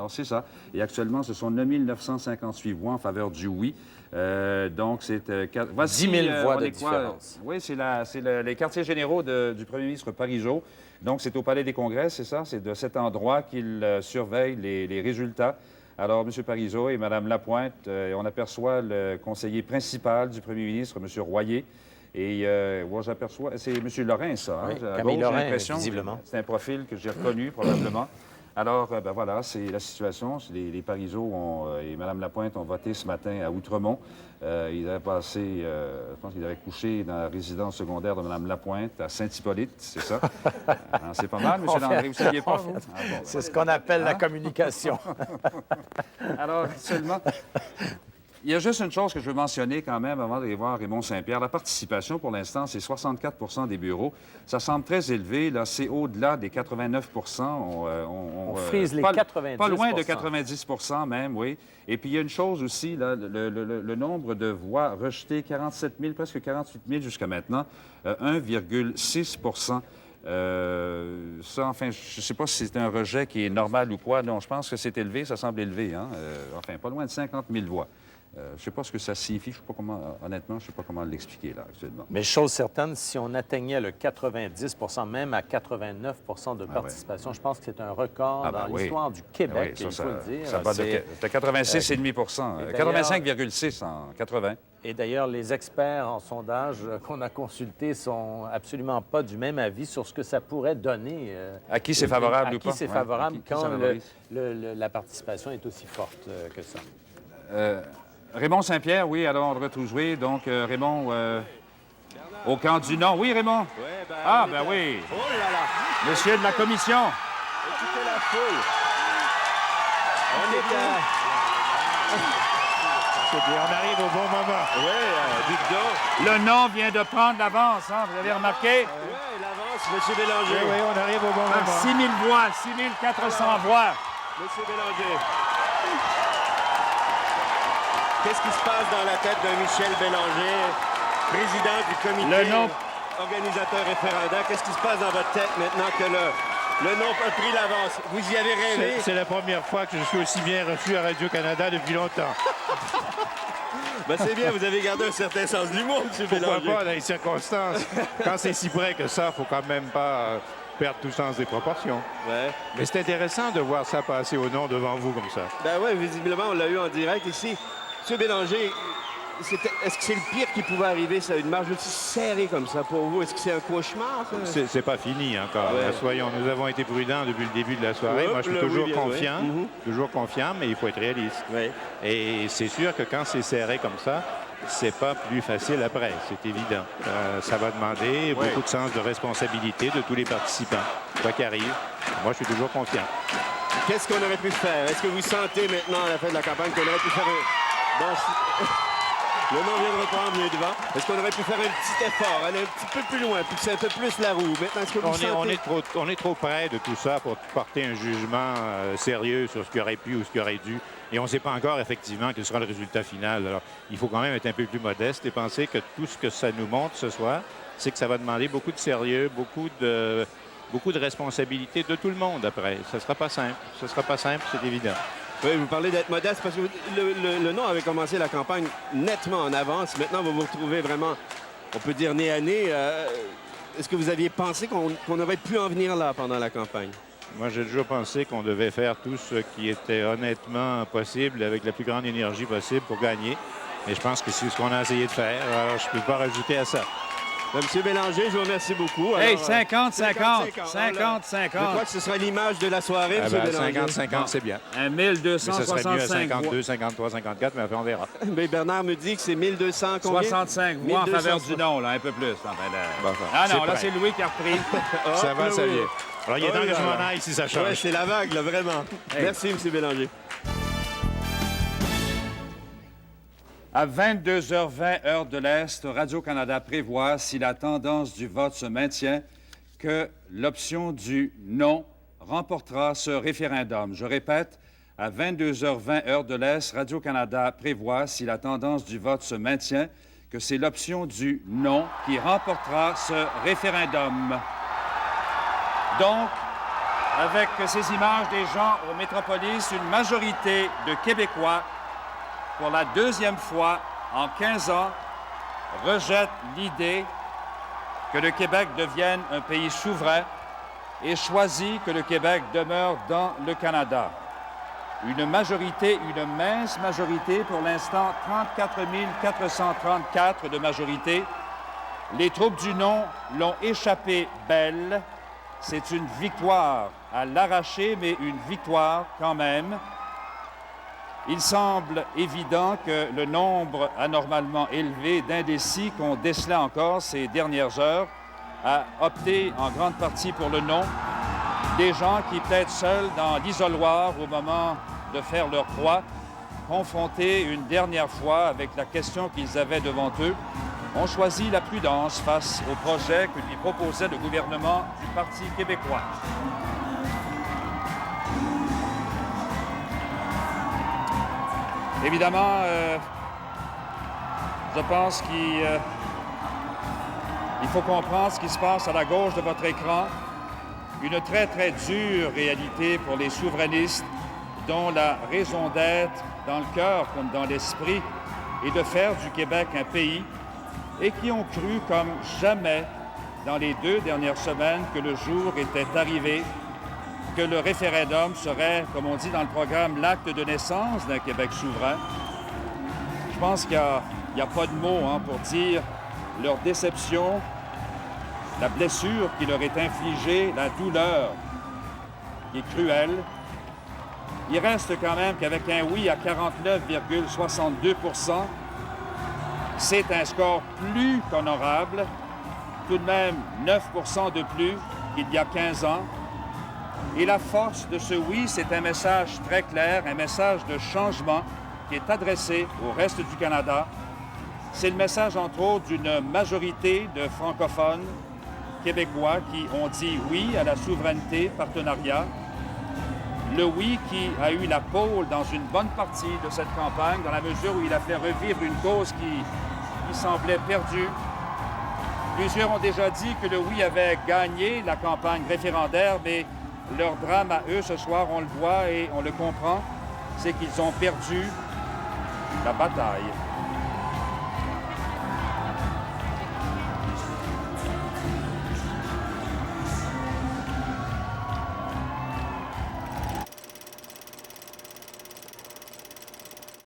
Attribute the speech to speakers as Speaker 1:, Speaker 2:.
Speaker 1: Alors, c'est ça. Et actuellement, ce sont 9 958 voix en faveur du oui. Donc, c'est... voici,
Speaker 2: 10 000 voix
Speaker 1: on
Speaker 2: de
Speaker 1: est quoi?
Speaker 2: différence.
Speaker 1: Oui, c'est les quartiers généraux du premier ministre Parizeau. Donc, c'est au Palais des Congrès, c'est ça? C'est de cet endroit qu'il surveille les résultats. Alors, M. Parizeau et Mme Lapointe, on aperçoit le conseiller principal du premier ministre, M. Royer. Et moi, j'aperçois... C'est M. Lorrain, ça.
Speaker 2: Oui,
Speaker 1: Hein? À
Speaker 2: Camille
Speaker 1: gauche, j'ai
Speaker 2: Lorrain,
Speaker 1: l'impression.
Speaker 2: visiblement.
Speaker 1: C'est un profil que j'ai reconnu, probablement. Alors, ben voilà, c'est la situation. Les Parizeaux et Mme Lapointe ont voté ce matin à Outremont. Ils avaient passé, je pense qu'ils avaient couché dans la résidence secondaire de Mme Lapointe à Saint-Hippolyte, c'est ça? C'est pas mal, M. Landry, vous ne saviez pas, vous?
Speaker 2: C'est ce qu'on appelle la communication.
Speaker 1: Alors, seulement... Il y a juste une chose que je veux mentionner quand même avant d'aller voir Raymond Saint-Pierre. La participation, pour l'instant, c'est 64 des bureaux. Ça semble très élevé. Là, c'est au-delà des 89
Speaker 2: On frise les
Speaker 1: pas,
Speaker 2: 90
Speaker 1: pas loin de 90 même, oui. Et puis, il y a une chose aussi, là, le nombre de voix rejetées, 47 000, presque 48 000 jusqu'à maintenant, 1,6 ça, enfin, je ne sais pas si c'est un rejet qui est normal ou quoi. Non, je pense que c'est élevé, ça semble élevé. Hein? Enfin, pas loin de 50 000 voix. Je ne sais pas ce que ça signifie. Je sais pas comment, honnêtement, je ne sais pas comment l'expliquer, là, actuellement.
Speaker 2: Mais chose certaine, si on atteignait le 90 même à 89 de participation, je pense que c'est un record dans l'histoire du Québec, il faut le dire.
Speaker 1: Ça bat de 86,5 85,6 en 80.
Speaker 2: Et d'ailleurs, les experts en sondage qu'on a consultés sont absolument pas du même avis sur ce que ça pourrait donner.
Speaker 1: À qui c'est favorable ou pas?
Speaker 2: À qui c'est favorable quand la participation est aussi forte que ça.
Speaker 1: Raymond Saint-Pierre, oui, alors on le retrouve jouer. Donc, Raymond, au camp du non. Oui, Raymond?
Speaker 3: Ouais,
Speaker 1: ben oui.
Speaker 3: Oh là là!
Speaker 1: Monsieur de la commission.
Speaker 3: Écoutez la foule. On est
Speaker 4: C'est bien, on arrive au bon moment.
Speaker 3: Oui, dites donc.
Speaker 1: Le non vient de prendre l'avance, hein, vous avez remarqué?
Speaker 3: Oui, l'avance, M. Bélanger.
Speaker 4: Oui, on arrive au bon
Speaker 1: Par
Speaker 4: moment.
Speaker 1: 6 000 voix, 6 400 voix.
Speaker 3: M. Bélanger. Qu'est-ce qui se passe dans la tête de Michel Bélanger, président du comité organisateur référendaire? Qu'est-ce qui se passe dans votre tête maintenant que le non a pris l'avance? Vous y avez rêvé?
Speaker 4: C'est la première fois que je suis aussi bien reçu à Radio-Canada depuis longtemps.
Speaker 3: Ben, c'est bien, vous avez gardé un certain sens de l'humour, M. Bélanger.
Speaker 4: Pourquoi pas dans les circonstances? Quand c'est si près que ça, il ne faut quand même pas perdre tout sens des proportions.
Speaker 3: Ouais.
Speaker 4: Mais c'est intéressant de voir ça passer au nom devant vous comme ça.
Speaker 3: Ben oui, visiblement, on l'a eu en direct ici. M. Bélanger, est-ce que c'est le pire qui pouvait arriver, ça, une marge aussi serrée comme ça pour vous? Est-ce que c'est un cauchemar, ça?
Speaker 4: C'est pas fini encore.
Speaker 3: Ouais.
Speaker 4: Soyons, nous avons été prudents depuis le début de la soirée. Moi, je suis toujours confiant, mais il faut être réaliste.
Speaker 3: Oui.
Speaker 4: Et c'est sûr que quand c'est serré comme ça, c'est pas plus facile après, c'est évident. Ça va demander beaucoup de sens de responsabilité de tous les participants. Quoi qu'arrive, moi, je suis toujours confiant.
Speaker 3: Qu'est-ce qu'on aurait pu faire? Est-ce que vous sentez maintenant, à la fin de la campagne, qu'on aurait pu faire un... Bon, le nom vient de reprendre mieux devant. Est-ce qu'on aurait pu faire un petit effort, aller un petit peu plus loin, pousser un peu plus la roue? Maintenant, est-ce que vous sentez...
Speaker 4: on est trop près de tout ça pour porter un jugement sérieux sur ce qui aurait pu ou ce qui aurait dû. Et on ne sait pas encore, effectivement, quel sera le résultat final. Alors, il faut quand même être un peu plus modeste et penser que tout ce que ça nous montre ce soir, c'est que ça va demander beaucoup de sérieux, beaucoup de responsabilité de tout le monde après. Ce ne sera pas simple. Ce ne sera pas simple, c'est évident.
Speaker 3: Oui, vous parlez d'être modeste parce que le nom avait commencé la campagne nettement en avance. Maintenant, vous vous retrouvez vraiment, on peut dire, nez à nez. Est-ce que vous aviez pensé qu'on aurait pu en venir là pendant la campagne?
Speaker 4: Moi, j'ai toujours pensé qu'on devait faire tout ce qui était honnêtement possible avec la plus grande énergie possible pour gagner. Et je pense que c'est ce qu'on a essayé de faire. Alors, je ne peux pas rajouter à ça.
Speaker 3: Monsieur Bélanger, je vous remercie beaucoup.
Speaker 1: Hey,
Speaker 3: Alors,
Speaker 1: 50-50. 50-50.
Speaker 3: Je crois que ce sera l'image de la soirée, M. Bélanger.
Speaker 4: 50-50, c'est bien.
Speaker 1: Un
Speaker 4: Mais ça serait mieux à
Speaker 1: 1265 voix.
Speaker 4: 52, 53, 54, mais après, on verra.
Speaker 3: Mais Bernard me dit que c'est 1200 combien?
Speaker 1: 65 voix en faveur du non, là, un peu plus. Enfin, là...
Speaker 4: c'est
Speaker 1: non, là,
Speaker 4: prêt.
Speaker 1: c'est Louis qui a repris.
Speaker 4: Ça va, ça
Speaker 3: oui.
Speaker 4: vient. Alors, il est temps que je m'en aille si ça change.
Speaker 3: Oui, c'est la vague, là, vraiment.
Speaker 1: Hey.
Speaker 3: Merci, M. Bélanger.
Speaker 1: À 22h20, heure de l'Est, Radio-Canada prévoit, si la tendance du vote se maintient, que l'option du non remportera ce référendum. Je répète, à 22h20, heure de l'Est, Radio-Canada prévoit, si la tendance du vote se maintient, que c'est l'option du non qui remportera ce référendum. Donc, avec ces images des gens au Métropolis, une majorité de Québécois, pour la deuxième fois en 15 ans, rejette l'idée que le Québec devienne un pays souverain et choisit que le Québec demeure dans le Canada. Une majorité, une mince majorité, pour l'instant 34 434 de majorité. Les troupes du non l'ont échappé belle. C'est une victoire à l'arraché, mais une victoire quand même. Il semble évident que le nombre anormalement élevé d'indécis qu'on décelait encore ces dernières heures a opté en grande partie pour le non. Des gens qui, peut-être seuls dans l'isoloir au moment de faire leur croix, confrontés une dernière fois avec la question qu'ils avaient devant eux, ont choisi la prudence face au projet que lui proposait le gouvernement du Parti québécois. Évidemment, je pense qu'il faut comprendre ce qui se passe à la gauche de votre écran. Une très, très dure réalité pour les souverainistes dont la raison d'être, dans le cœur comme dans l'esprit, est de faire du Québec un pays et qui ont cru comme jamais dans les 2 dernières semaines que le jour était arrivé, que le référendum serait, comme on dit dans le programme, l'acte de naissance d'un Québec souverain. Je pense qu'il n'y a pas de mots pour dire leur déception, la blessure qui leur est infligée, la douleur qui est cruelle. Il reste quand même qu'avec un oui à 49,62 %, c'est un score plus qu'honorable, tout de même 9 % de plus qu'il y a 15 ans. Et la force de ce oui, c'est un message très clair, un message de changement qui est adressé au reste du Canada. C'est le message, entre autres, d'une majorité de francophones québécois qui ont dit oui à la souveraineté, partenariat. Le oui qui a eu la pôle dans une bonne partie de cette campagne, dans la mesure où il a fait revivre une cause qui semblait perdue. Plusieurs ont déjà dit que le oui avait gagné la campagne référendaire, mais leur drame à eux ce soir, on le voit et on le comprend, c'est qu'ils ont perdu la bataille.